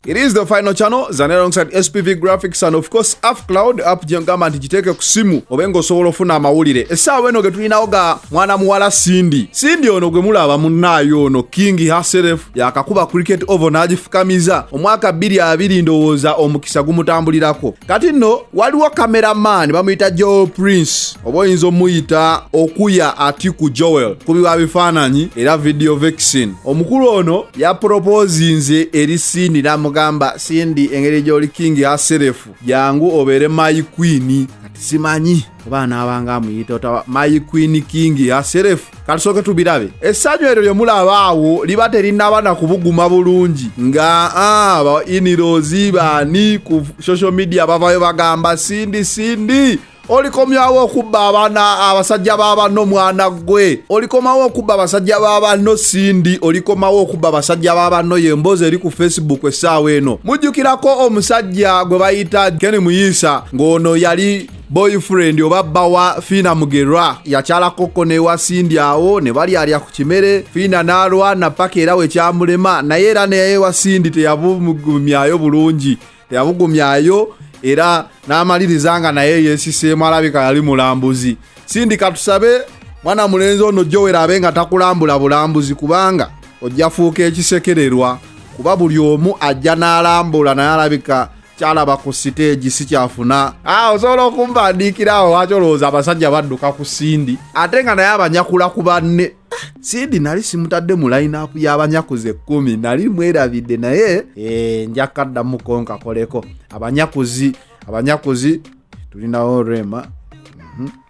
It is the final channel, Zane alongside SPV Graphics and of course Cloud app jengamba ntijiteke kusimu obengo solo funa amawulire. Esa weno getulinawo ga mwana muwala Cindy. Cindy ono gwe mulaba munnayo ono King herself yakakuba cricket over n'agifukamiza omwaka 2020 ndowooza omukisa gumutambulirako. Kati nno waliwo cameraman bamuyita Joel Prince oba oyinza omuyita Okuya Atiku Joel kubiwa bifaananyi era video vaccine. Omukulu ono ya proposinze eri Cindy namugamba Cindy engeri gy'oli King herself jangu obere my queen. Kati simanyi oba n'abanga amuyita otawa my queen King herself. Katusoke tubirabe. Essanyu eryo lyomulaba awo liba terinaba na kubuguma bulungi nga inirozi bani ku social media bavayo bagamba Cindy olikomawo okubba abaana abasajja b'abanno mwana gwe, olikomawo okubba abasajja b'abanno Cindy, olikomawo okubba abasajja b'abanno yembozi eri ku Facebook essaawa eno. Mujjukirako omusajja gwe bayita Ken Muyisa ng'ono yali boyfriend oba bawa Fina Mugerwa yakyala koko ne wa Cindy awo ne bali alya ku kimere Fina n'alwana paka era we kyamulema naye era naye wa Cindy teyabugumyayo bulungi, teyabugumyayo era n'amalirizanga naye yesiseemu alabika yali mulambuzi. Cindy katusabe mwana mulenzi ono Joel abenga takulambula bulambuzi kubanga ojja fuuka ekisekererwa kuba buli omu ajja n'alambula naye alabika kyalaba ku stage si kyafuna. Osobola okumbandiikirawo wakyolowooza abasajja badduka ku Cindy ate nga naye abanyakula ku banne. Cindy nali simutadde mu line-up y'abanyakuze 10 nali mwerabidde naye njakaddamu konka koleko. Abanyakuzi tulinawo REMA,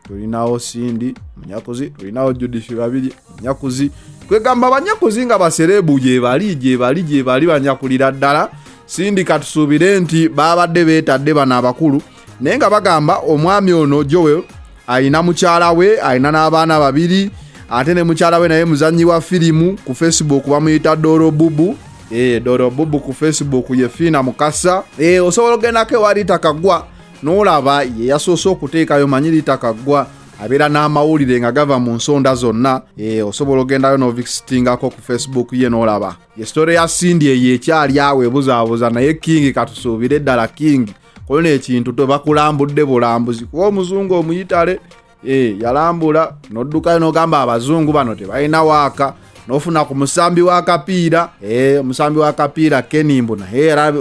tulinawo Cindy munyakuzi, tulinawo Judith babiri munyakuzi. Kwegamba abanyakuzi nga baserebu gye bali banyakulira ddala. Cindy katusuubire nti babadde beetadde bana abakulu naye nga bagamba omwami ono Joel ayina mukyala we, ayina n'abaana babiri ate ne mukyala we naye muzannyi wa firimu ku Facebook bamuyita Doro Bubu ku Facebook ye Fina Mukasa. Osobola ogendako wali takagwa n'olaba ye yasoose okuteekayo manyi litakagwa abeera n'amawulire nga gava mu nsonda zonna. Osobola ogendayo n'ovisitingako ku Facebook ye n'olaba ye story ya Cindy eyo ekyali awo ebuzaabuza naye King katusuubire ddala King kolina ekintu tebakulambudde bulambuzi kuba omuzungu omuyitale yalambula n'oddukayo n'ogamba abazungu bano tebalina waaka n'ofuna ku musambi wa kapiira Kenimbu naye era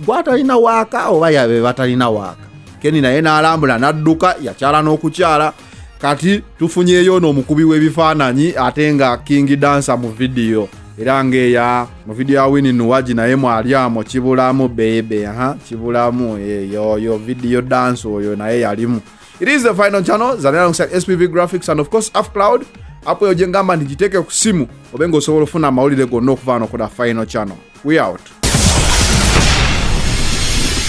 gwatalina waaka oba yabe batalina waaka. Keni naye n'alambula n'adduka yakyala n'okukyala. Kati tufunyeyo n'omukubi w'ebifaananyi ate nga King dancer mu video era ngeya mu video ya Winnie Nuwaji naye mwaliamo kibulamu bebe kibulamu yo video dance oyo naye yalimu. It is the final channel, Zane alongside SPV Graphics and of course Cloud apo yo jengamba ntijiteke ku simu obengo osobola ofuna amawulire gonna okuva no ku the final channel. We out.